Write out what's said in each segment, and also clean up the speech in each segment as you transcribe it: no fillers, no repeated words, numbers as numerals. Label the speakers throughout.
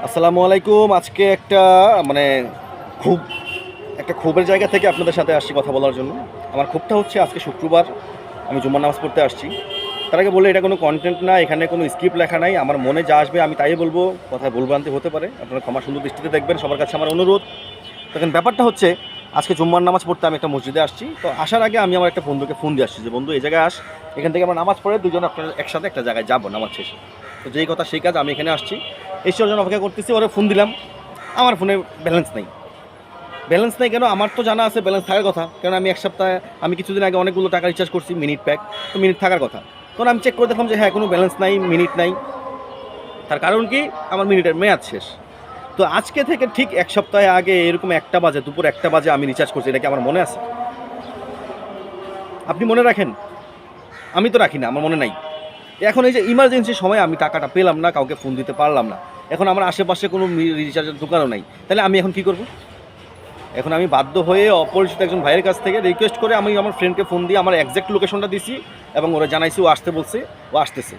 Speaker 1: আসসালামু আলাইকুম। আজকে মানে খুব ক্ষোভের জায়গা থেকে আপনাদের সাথে আসছি কথা বলার জন্য। আমার ক্ষোভটা হচ্ছে আজকে শুক্রবার, আমি জুম্মার নামাজ পড়তে আসছি। তার আগে বলে এটা কোনো কনটেন্ট না, এখানে কোনো স্ক্রিপ্ট লেখা নাই। আমার মনে যা আসবে আমি তাই বলবো। কথায় ভুলভ্রান্তি হতে পারে, আপনারা ক্ষমা সুন্দর দৃষ্টিতে দেখবেন, সবার কাছে আমার অনুরোধ। তখন ব্যাপারটা হচ্ছে আজকে জুম্মার নামাজ পড়তে আমি একটা মসজিদে আসছি। তো আসার আগে আমি আমার একটা বন্ধুকে ফোন দিয়ে আসছি যে, বন্ধু এই জায়গায় এখান থেকে আমরা নামাজ পড়ে দুজন আপনার একসাথে একটা জায়গায় যাবো নামাজ শেষে। তো যেই কথা সেই কাজ, আমি এখানে আসছি, এসে ওর জন্য অপেক্ষা করতেছি। ওরা ফোন দিলাম, আমার ফোনে ব্যালেন্স নেই। ব্যালেন্স নেই কেন? আমার তো জানা আছে ব্যালেন্স থাকার কথা, কারণ আমি এক সপ্তাহে আমি কিছুদিন আগে অনেকগুলো টাকা রিচার্জ করছি মিনিট প্যাক, তো মিনিট থাকার কথা। তখন আমি চেক করে দেখলাম যে হ্যাঁ, কোনো ব্যালেন্স নাই, মিনিট নাই। তার কারণ কি? আমার মিনিটের মেয়াদ শেষ। তো আজকে থেকে ঠিক এক সপ্তাহ আগে এরকম 1টা বাজে, দুপুর 1টা বাজে আমি রিচার্জ করছি। এটা কি আমার মনে আছে? আপনি মনে রাখেন? আমি তো রাখি না, আমার মনে নাই। এখন এই যে ইমার্জেন্সির সময় আমি টাকাটা পেলাম না, কাউকে ফোন দিতে পারলাম না, এখন আমার আশেপাশে কোনো রিচার্জের দোকানও নাই, তাহলে আমি এখন কি করব? এখন আমি বাধ্য হয়ে অপরিচিত একজন ভাইয়ের কাছ থেকে রিকোয়েস্ট করে আমি আমার ফ্রেন্ডকে ফোন দিয়ে আমার এক্স্যাক্ট লোকেশনটা দিছি এবং ওরা জানাইছি ও আসতে বলছে, ও আসতেছে।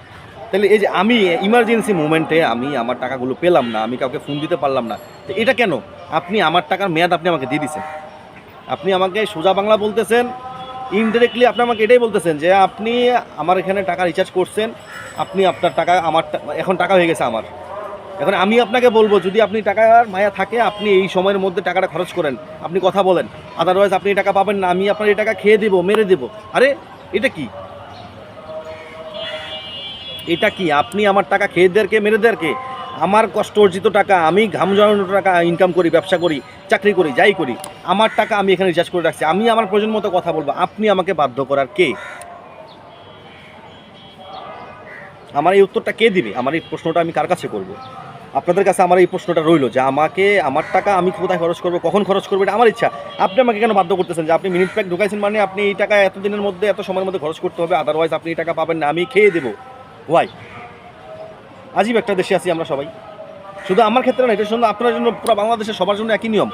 Speaker 1: তাহলে এই যে আমি ইমার্জেন্সি মোমেন্টে আমি আমার টাকাগুলো পেলাম না, আমি কাউকে ফোন দিতে পারলাম না, তো এটা কেন? আপনি আমার টাকার মেয়াদ আপনি আমাকে দিয়ে দিছেন। আপনি আমাকে সোজা বাংলা বলতেছেন, ইনডিরেক্টলি আপনি আমাকে এটাই বলতেছেন যে আপনি আমার এখানে টাকা রিচার্জ করছেন, আপনি আপনার টাকা আমার এখন টাকা হয়ে গেছে আমার। এখন আমি আপনাকে বলবো, যদি আপনি টাকার মায়া থাকে আপনি এই সময়ের মধ্যে টাকাটা খরচ করেন, আপনি কথা বলেন, আদারওয়াইজ আপনি এই টাকা পাবেন না, আমি আপনার এই টাকা খেয়ে দেবো, মেরে দেবো। আরে এটা কি? এটা কি? আপনি আমার টাকা খেয়ে দেয়ার কে, মেরে দেয়ার কে? আমার কষ্ট অর্জিত টাকা, আমি ঘাম জড়ানো টাকা ইনকাম করি, ব্যবসা করি, চাকরি করি, যাই করি, আমার টাকা আমি এখানে রিচার্জ করে রাখছি, আমি আমার প্রয়োজন মতো কথা বলবো, আপনি আমাকে বাধ্য করার কে? আমার এই উত্তরটা কে দিবে? আমার এই প্রশ্নটা আমি কার কাছে করব? আপনাদের কাছে আমার এই প্রশ্নটা রইল যে আমাকে আমার টাকা আমি কোথায় খরচ করবো, কখন খরচ করবো, এটা আমার ইচ্ছা। আপনি আমাকে কেন বাধ্য করতেছেন যে আপনি মিনিট প্যাক ঢুকাইছেন মানে আপনি এই টাকা এত দিনের মধ্যে এত সময়ের মধ্যে খরচ করতে হবে, আদারওয়াইজ আপনি এই টাকা পাবেন না, আমি খেয়ে দেবো? ওয়াই? আজীব একটা দেশে আছি আমরা সবাই। শুধু আমার ক্ষেত্রে না, এটার জন্য আপনার জন্য পুরো বাংলাদেশের সবার জন্য একই নিয়ম,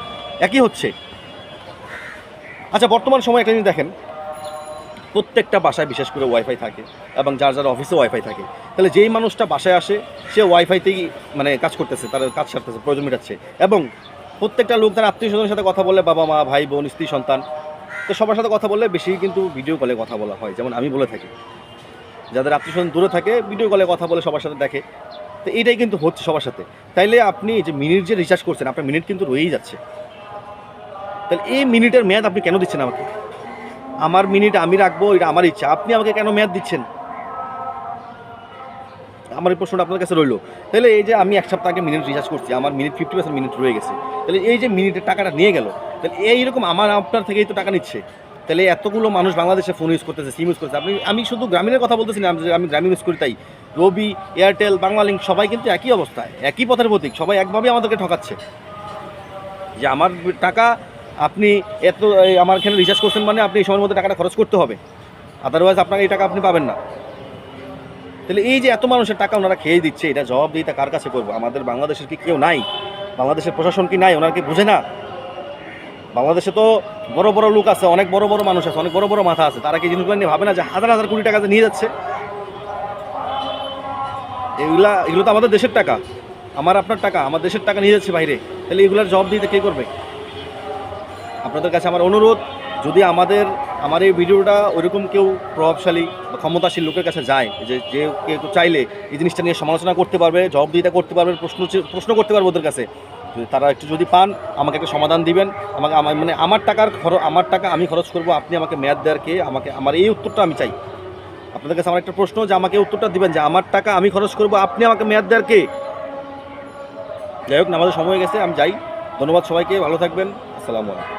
Speaker 1: একই হচ্ছে। আচ্ছা, বর্তমান সময় একটা জিনিস দেখেন, প্রত্যেকটা বাসায় বিশেষ করে ওয়াইফাই থাকে এবং যার যার অফিসে ওয়াইফাই থাকে। তাহলে যেই মানুষটা বাসায় আসে সে ওয়াইফাইতেই মানে কাজ করতেছে, তার কাজ সারতেছে, প্রয়োজন মেটাচ্ছে। এবং প্রত্যেকটা লোক তার আত্মীয় স্বজনের সাথে কথা বলে, বাবা মা, ভাই বোন, স্ত্রী সন্তান, তো সবার সাথে কথা বললে বেশি কিন্তু ভিডিও কলে কথা বলা হয়, যেমন আমি বলে থাকি। যাদের আত্মীয় স্বজন দূরে থাকে ভিডিও কলে কথা বলে, সবার সাথে দেখে। তো এইটাই কিন্তু হচ্ছে সবার সাথে। তাইলে আপনি যে মিনিট যে রিচার্জ করছেন, আপনার মিনিট কিন্তু রয়েই যাচ্ছে। তাহলে এই মিনিটের মেয়াদ আপনি কেন দিচ্ছেন আমাকে? আমার মিনিট আমি রাখবো, এটা আমার ইচ্ছা, আপনি আমাকে কেন মেয়াদ দিচ্ছেন? আমার এই প্রশ্নটা আপনার কাছে রইলো। তাহলে এই যে আমি এক সপ্তাহ আগে মিনিট রিচার্জ করছি, আমার মিনিট 50% মিনিট রয়ে গেছে, তাহলে এই যে মিনিটের টাকাটা নিয়ে গেল, তাহলে এইরকম আমার আপনার থেকেই তো টাকা নিচ্ছে। তাহলে এতগুলো মানুষ বাংলাদেশে ফোন ইউজ করতেছে, সিম ইউজ করতেছে। আমি শুধু গ্রামীণের কথা বলতেছি না, আমি গ্রামীণ ইউজ করি তাই। রবি, এয়ারটেল, বাংলালিংক সবাই কিন্তু একই অবস্থায়, একই পথের প্রতীক, সবাই একভাবেই আমাদেরকে ঠকাচ্ছে যে আমার টাকা আপনি আমার এখানে রিচার্জ করছেন মানে আপনি এই সময়ের মধ্যে টাকাটা খরচ করতে হবে, আদারওয়াইজ আপনার এই টাকা আপনি পাবেন না। তাহলে এই যে এত মানুষের টাকা ওনারা খেয়ে দিচ্ছে, এটা জবাবদিহিতা কার কাছে করবো? আমাদের বাংলাদেশের কি কেউ নাই? বাংলাদেশের প্রশাসন কি নাই? ওনারা কি বুঝে না? বাংলাদেশে তো বড় বড় লোক আছে, অনেক বড় বড় মানুষ আছে, অনেক বড় বড় মাথা আছে, তারা কি জিনিসগুলো নিয়ে ভাবে না যে হাজার হাজার কোটি টাকা যে নিয়ে যাচ্ছে? এগুলো তো আমাদের দেশের টাকা, আমার আপনার টাকা, আমার দেশের টাকা নিয়ে যাচ্ছে বাইরে। তাহলে এগুলোর জবাবদিহিতা কে করবে? আপনাদের কাছে আমার অনুরোধ, যদি আমার এই ভিডিওটা ওইরকম কেউ প্রভাবশালী বা ক্ষমতাশীল লোকের কাছে যায়, যে কেউ চাইলে এই জিনিসটা নিয়ে সমালোচনা করতে পারবে, জবাবদিহিতা করতে পারবে, প্রশ্ন করতে পারবে ওদের কাছে, যদি তারা একটু যদি পান আমাকে একটা সমাধান দিবেন। মানে আমার টাকা আমি খরচ করব, আপনি আমাকে মেয়াদ দেওয়ার কে? আমার এই উত্তরটা আমি চাই। আপনাদের কাছে আমার একটা প্রশ্ন, যে আমাকে উত্তরটা দিবেন যে আমার টাকা আমি খরচ করব, আপনি আমাকে মেয়াদ দেওয়ার কে? যাই হোক, আমাদের সময় গেছে, আমি যাই। ধন্যবাদ সবাইকে, ভালো থাকবেন। আসসালামু আলাইকুম।